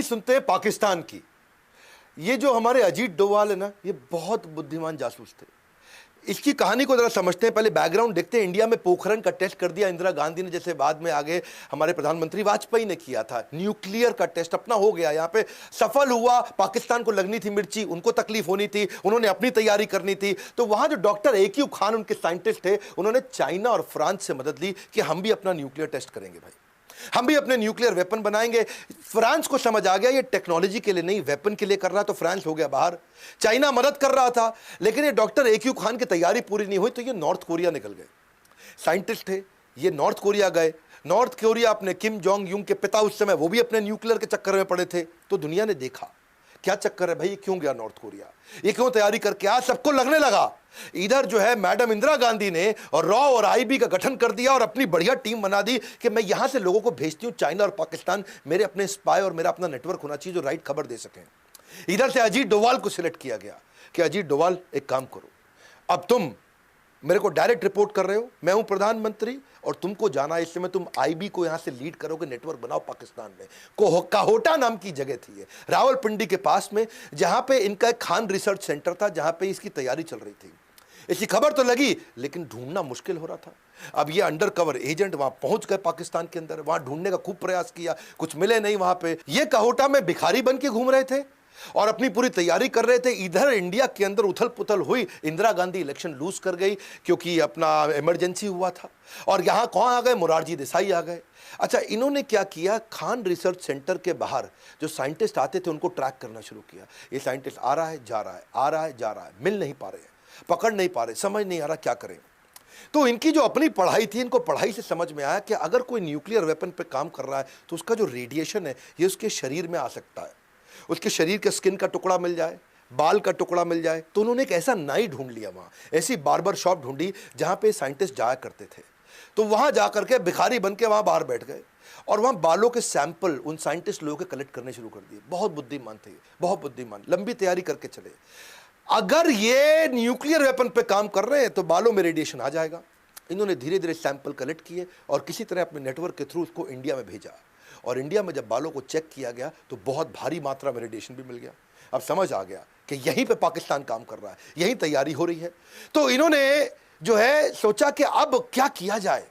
सुनते हैं पाकिस्तान की। ये जो हमारे अजीत डोवाल है ना, ये बहुत बुद्धिमान जासूस थे। इसकी कहानी को जरा समझते हैं, पहले बैकग्राउंड देखते हैं। इंडिया में पोखरण का टेस्ट कर दिया इंदिरा गांधी ने, जैसे बाद में आगे हमारे प्रधानमंत्री वाजपेयी ने किया था। न्यूक्लियर का टेस्ट अपना हो गया, यहां पे सफल हुआ। पाकिस्तान को लगनी थी मिर्ची, उनको तकलीफ होनी थी, उन्होंने अपनी तैयारी करनी थी। तो वहां जो डॉक्टर AQ खान उनके साइंटिस्ट थे, उन्होंने चाइना और फ्रांस से मदद ली कि हम भी अपना न्यूक्लियर टेस्ट करेंगे भाई, हम भी अपने न्यूक्लियर वेपन बनाएंगे। फ्रांस को समझ आ गया ये टेक्नोलॉजी के लिए नहीं, वेपन के लिए कर रहा, तो फ्रांस हो गया बाहर। चाइना मदद कर रहा था, लेकिन ये डॉक्टर AQ खान की तैयारी पूरी नहीं हुई, तो ये नॉर्थ कोरिया निकल गए। साइंटिस्ट थे ये, नॉर्थ कोरिया गए। नॉर्थ कोरिया, अपने किम जोंग यूंग के पिता उस समय, वो भी अपने न्यूक्लियर के चक्कर में पड़े थे। तो दुनिया ने देखा क्या चक्कर है भाई, ये क्यों गया नॉर्थ कोरिया, ये क्यों तैयारी करके आया। सबको लगने लगा इधर जो है मैडम इंदिरा गांधी ने और रॉ और IB का गठन कर दिया और अपनी बढ़िया टीम बना दी कि मैं यहां से लोगों को भेजती हूं चाइना और पाकिस्तान, मेरे अपने स्पाई और मेरा अपना नेटवर्क होना चाहिए जो राइट खबर दे सकें। इधर से अजीत डोवाल को सिलेक्ट किया गया कि अजीत डोवाल एक काम करो, अब तुम मेरे को डायरेक्ट रिपोर्ट कर रहे हो, मैं हूं प्रधानमंत्री और तुमको जाना है, इस समय तुम IB को यहां से लीड करोगे, नेटवर्क बनाओ पाकिस्तान में। काहोटा नाम की जगह थी ये, रावलपिंडी के पास में, जहां पे इनका एक खान रिसर्च सेंटर था, जहां पे इसकी तैयारी चल रही थी। इसकी खबर तो लगी, लेकिन ढूंढना मुश्किल हो रहा था। अब ये अंडर कवर एजेंट वहां पहुंच गए पाकिस्तान के अंदर, वहां ढूंढने का खूब प्रयास किया, कुछ मिले नहीं वहां पे। ये काहोटा में भिखारी बन के घूम रहे थे और अपनी पूरी तैयारी कर रहे थे। इधर इंडिया के अंदर उथल पुथल हुई, इंदिरा गांधी इलेक्शन लूज कर गई क्योंकि अपना इमरजेंसी हुआ था। और यहां कौन आ गए, मोरारजी देसाई आ गए। अच्छा, इन्होंने क्या किया, खान रिसर्च सेंटर के बाहर जो साइंटिस्ट आते थे उनको ट्रैक करना शुरू किया। ये साइंटिस्ट आ रहा है जा रहा है, आ रहा है जा रहा है, मिल नहीं पा रहे हैं, पकड़ नहीं पा रहे, समझ नहीं आ रहा क्या करें। तो इनकी जो अपनी पढ़ाई थी, इनको पढ़ाई से समझ में आया कि अगर कोई न्यूक्लियर वेपन पे काम कर रहा है तो उसका जो रेडिएशन है ये उसके शरीर में आ सकता है, उसके शरीर के स्किन का टुकड़ा मिल जाए, बाल का टुकड़ा मिल जाए। तो उन्होंने एक ऐसा नाई ढूंढ लिया, वहां ऐसी बार्बर शॉप ढूंढी जहां पे साइंटिस्ट जाया करते थे। तो वहां जाकर के भिखारी बन के वहां बाहर बैठ गए और वहां बालों के सैंपल उन साइंटिस्ट लोगों के कलेक्ट करने शुरू कर दिए। बहुत बुद्धिमान थे, बहुत बुद्धिमान, लंबी तैयारी करके चले। अगर ये न्यूक्लियर वेपन पे काम कर रहे हैं तो बालों में रेडिएशन आ जाएगा। इन्होंने धीरे धीरे सैंपल कलेक्ट किए और किसी तरह अपने नेटवर्क के थ्रू उसको इंडिया में भेजा। और इंडिया में जब बालों को चेक किया गया तो बहुत भारी मात्रा में रेडिएशन भी मिल गया। अब समझ आ गया कि यहीं पे पाकिस्तान काम कर रहा है, यहीं तैयारी हो रही है। तो इन्होंने जो है सोचा कि अब क्या किया जाए,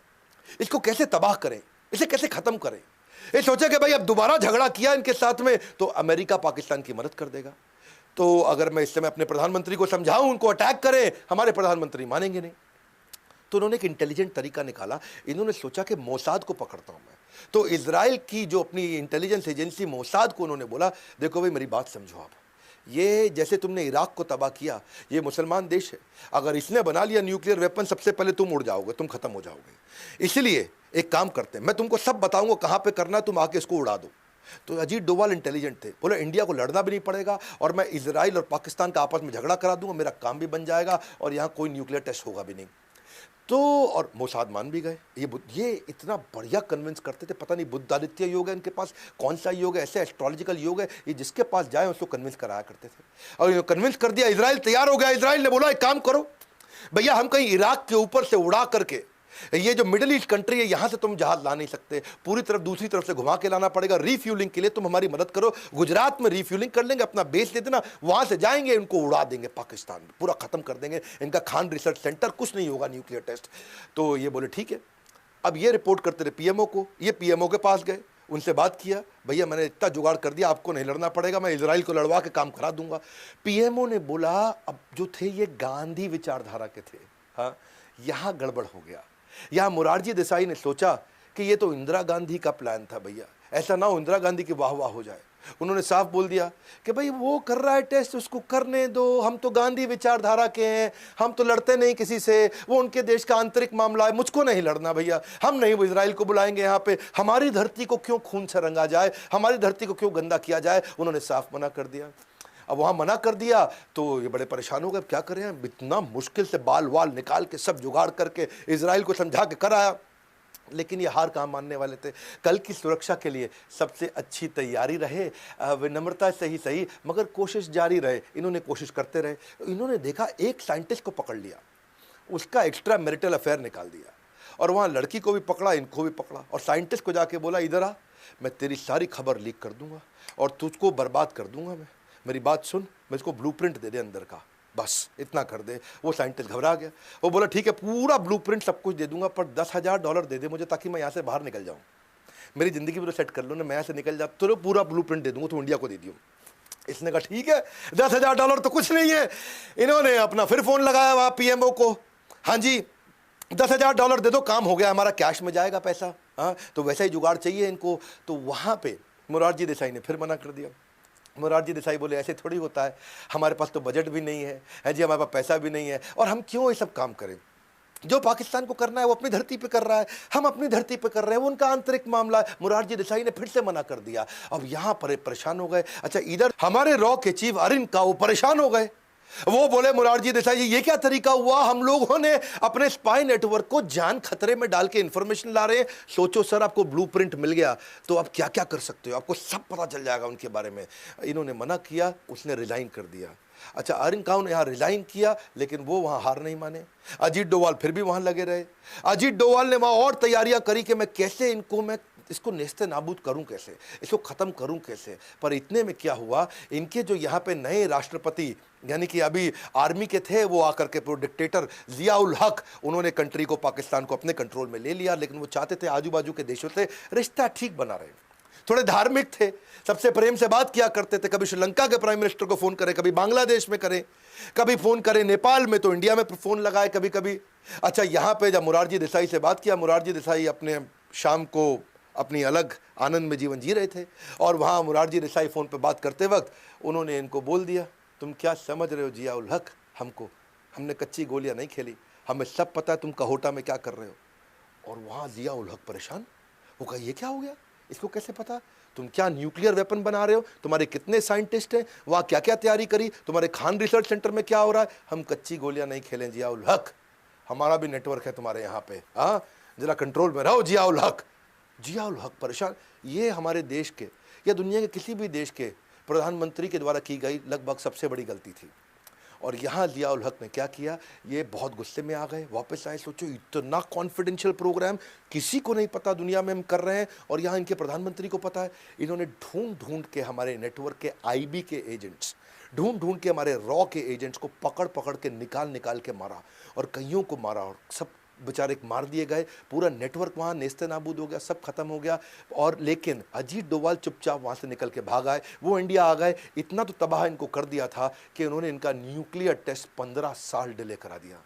इसको कैसे तबाह करें, इसे कैसे खत्म करें। ये सोचा कि भाई अब दोबारा झगड़ा किया इनके साथ में तो अमेरिका पाकिस्तान की मदद कर देगा। तो अगर मैं इस समय अपने प्रधानमंत्री को समझाऊं उनको अटैक करें, हमारे प्रधानमंत्री मानेंगे नहीं। तो उन्होंने एक इंटेलिजेंट तरीका निकाला। इन्होंने सोचा कि मोसाद को पकड़ता हूं मैं। तो इजराइल की जो अपनी इंटेलिजेंस एजेंसी मोसाद को उन्होंने बोला, देखो भाई मेरी बात समझो आप, ये जैसे तुमने इराक को तबाह किया, ये मुसलमान देश है, अगर इसने बना लिया न्यूक्लियर वेपन सबसे पहले तुम उड़ जाओगे, तुम खत्म हो जाओगे। इसलिए एक काम करते हैं, मैं तुमको सब बताऊंगा कहां पे करना है, तुम आके इसको उड़ा दो। तो अजीत डोवाल इंटेलिजेंट थे, बोले इंडिया को लड़ना भी नहीं पड़ेगा और मैं इजराइल और पाकिस्तान का आपस में झगड़ा करा दूंगा, मेरा काम भी बन जाएगा और यहां कोई न्यूक्लियर टेस्ट होगा भी नहीं। तो और मोसाद मान भी गए। ये इतना बढ़िया कन्विंस करते थे, पता नहीं बुद्धादित्य योग है इनके पास, कौन सा योग है, ऐसे एस्ट्रोलॉजिकल योग है, ये जिसके पास जाए उसको कन्विंस कराया करते थे। और कन्विंस कर दिया, इजराइल तैयार हो गया। इजराइल ने बोला एक काम करो भैया, हम कहीं इराक के ऊपर से उड़ा करके, ये जो मिडिल ईस्ट कंट्री है यहां से तुम जहाज ला नहीं सकते, पूरी तरफ दूसरी तरफ से घुमा के लाना पड़ेगा। रीफ्यूलिंग के लिए तुम हमारी मदद करो, गुजरात में रीफ्यूलिंग कर लेंगे, अपना बेस दे देना, वहां से जाएंगे, इनको उड़ा देंगे पाकिस्तान में, पूरा खत्म कर देंगे इनका खान रिसर्च सेंटर, कुछ नहीं होगा न्यूक्लियर टेस्ट। तो ये बोले ठीक है। अब ये रिपोर्ट करते रहे PMO को, ये PMO के पास गए, उनसे बात किया, भैया मैंने इतना जुगाड़ कर दिया, आपको नहीं लड़ना पड़ेगा, मैं इजराइल को लड़वा के काम करा दूंगा। PMO ने बोला, अब जो थे ये गांधी विचारधारा के थे, हाँ यहां गड़बड़ हो गया। यहां मोरारजी देसाई ने सोचा कि ये तो इंदिरा गांधी का प्लान था भैया, ऐसा ना हो इंदिरा गांधी की वाह वाह हो जाए। उन्होंने साफ बोल दिया कि भाई वो कर रहा है टेस्ट, उसको करने दो, हम तो गांधी विचारधारा के हैं, हम तो लड़ते नहीं किसी से, वो उनके देश का आंतरिक मामला है, मुझको नहीं लड़ना भैया, हम नहीं वो इजराइल को बुलाएंगे यहाँ पे, हमारी धरती को क्यों खून से रंगा जाए, हमारी धरती को क्यों गंदा किया जाए। उन्होंने साफ मना कर दिया। अब वहां मना कर दिया तो ये बड़े परेशान हो गए, क्या करें, इतना मुश्किल से बाल वाल निकाल के सब जुगाड़ करके इजराइल को समझा के कराया, लेकिन ये हार कहाँ मानने वाले थे। कल की सुरक्षा के लिए सबसे अच्छी तैयारी रहे, विनम्रता से ही सही मगर कोशिश जारी रहे। इन्होंने कोशिश करते रहे। इन्होंने देखा एक साइंटिस्ट को पकड़ लिया, उसका एक्स्ट्रा मैरिटल अफेयर निकाल दिया और वहाँ लड़की को भी पकड़ा, इनको भी पकड़ा और साइंटिस्ट को जाके बोला इधर आ, मैं तेरी सारी खबर लीक कर दूंगा, और तुझको बर्बाद कर दूंगा मैं। मेरी बात सुन, मुझको ब्लूप्रिंट दे दे अंदर का, बस इतना कर दे। वो साइंटिस्ट घबरा गया, वो बोला ठीक है पूरा ब्लूप्रिंट सब कुछ दे दूंगा, पर $10,000 दे दे मुझे, ताकि मैं यहाँ से बाहर निकल जाऊँ। मेरी ज़िंदगी पूरा सेट कर लो ना, मैं यहाँ से निकल जा तो पूरा ब्लूप्रिंट दे दूंगा, तो इंडिया को दे दियो। इसने कहा ठीक है, $10,000 तो कुछ नहीं है। इन्होंने अपना फिर फ़ोन लगाया वहाँ पीएमओ को, हाँ जी $10,000 दे दो, काम हो गया हमारा, कैश में जाएगा पैसा। हाँ, तो वैसा ही जुगाड़ चाहिए इनको। तो वहाँ पे मोरारजी देसाई ने फिर मना कर दिया। मोरारजी देसाई बोले ऐसे थोड़ी होता है, हमारे पास तो बजट भी नहीं है जी, हमारे पास पैसा भी नहीं है, और हम क्यों ये सब काम करें। जो पाकिस्तान को करना है वो अपनी धरती पे कर रहा है, हम अपनी धरती पे कर रहे हैं, वो उनका आंतरिक मामला है। मोरारजी देसाई ने फिर से मना कर दिया। अब यहाँ पर परेशान हो गए। अच्छा, इधर हमारे रॉ के चीफ अरविंद का वो परेशान हो गए। वो बोले मोरारजी देसाई ये क्या तरीका हुआ, हम लोगों ने अपने स्पाई नेटवर्क को जान खतरे में डाल के इंफॉर्मेशन ला रहे हैं। सोचो सर, आपको ब्लूप्रिंट मिल गया तो आप क्या क्या कर सकते हो, आपको सब पता चल जाएगा उनके बारे में। इन्होंने मना किया, उसने रिजाइन कर दिया। अच्छा, अरविंद काऊ ने यहाँ रिजाइन किया, लेकिन वो वहाँ हार नहीं माने। अजीत डोवाल फिर भी वहाँ लगे रहे। अजीत डोवाल ने वहाँ और तैयारियां करी कि मैं कैसे मैं इसको नेस्ते नाबूद करूं, कैसे इसको ख़त्म करूं कैसे। पर इतने में क्या हुआ, इनके जो यहाँ पे नए राष्ट्रपति यानी कि अभी आर्मी के थे, वो आकर के प्रो डिक्टेटर जिया उल हक, उन्होंने कंट्री को, पाकिस्तान को अपने कंट्रोल में ले लिया। लेकिन वो चाहते थे आजू बाजू के देशों से रिश्ता ठीक बना रहे, थोड़े धार्मिक थे, सबसे प्रेम से बात किया करते थे। कभी श्रीलंका के प्राइम मिनिस्टर को फ़ोन करें, कभी बांग्लादेश में करें, कभी फ़ोन करें नेपाल में, तो इंडिया में फ़ोन लगाए कभी कभी। अच्छा, यहाँ पे जब मोरारजी देसाई से बात किया, मोरारजी देसाई अपने शाम को अपनी अलग आनंद में जीवन जी रहे थे, और वहाँ मोरारजी देसाई फ़ोन पे बात करते वक्त उन्होंने इनको बोल दिया, तुम क्या समझ रहे हो जिया उल हक, हमने कच्ची गोलियाँ नहीं खेली, हमें सब पता है तुम कहोटा में क्या कर रहे हो। और वहाँ जिया उल हक परेशान, वो कहा ये क्या हो गया, इसको कैसे पता, तुम क्या न्यूक्लियर वेपन बना रहे हो, तुम्हारे कितने साइंटिस्ट हैं, वहाँ क्या क्या तैयारी करी, तुम्हारे खान रिसर्च सेंटर में क्या हो रहा है। हम कच्ची गोलियाँ नहीं खेलें जिया उल हक, हमारा भी नेटवर्क है तुम्हारे यहाँ पे, हाँ जरा कंट्रोल में रहो जिया उल हक। जिया उल हक परेशान। ये हमारे देश के या दुनिया के किसी भी देश के प्रधानमंत्री के द्वारा की गई लगभग सबसे बड़ी गलती थी। और यहाँ जिया उल हक ने क्या किया, ये बहुत गुस्से में आ गए, वापस आए। सोचो, इतना कॉन्फिडेंशियल प्रोग्राम किसी को नहीं पता दुनिया में हम कर रहे हैं, और यहाँ इनके प्रधानमंत्री को पता है। इन्होंने ढूंढ ढूंढ के हमारे नेटवर्क के आईबी के एजेंट्स, ढूंढ ढूंढ के हमारे रॉ के एजेंट्स को पकड़ पकड़ के निकाल के मारा, और कईयों को मारा, और सब बेचारे मार दिए गए। पूरा नेटवर्क वहाँ नेस्ते नाबूद हो गया, सब खत्म हो गया। और लेकिन अजीत डोवाल चुपचाप वहाँ से निकल के भाग आए, वो इंडिया आ गए। इतना तो तबाह इनको कर दिया था कि उन्होंने इनका न्यूक्लियर टेस्ट 15 साल डिले करा दिया।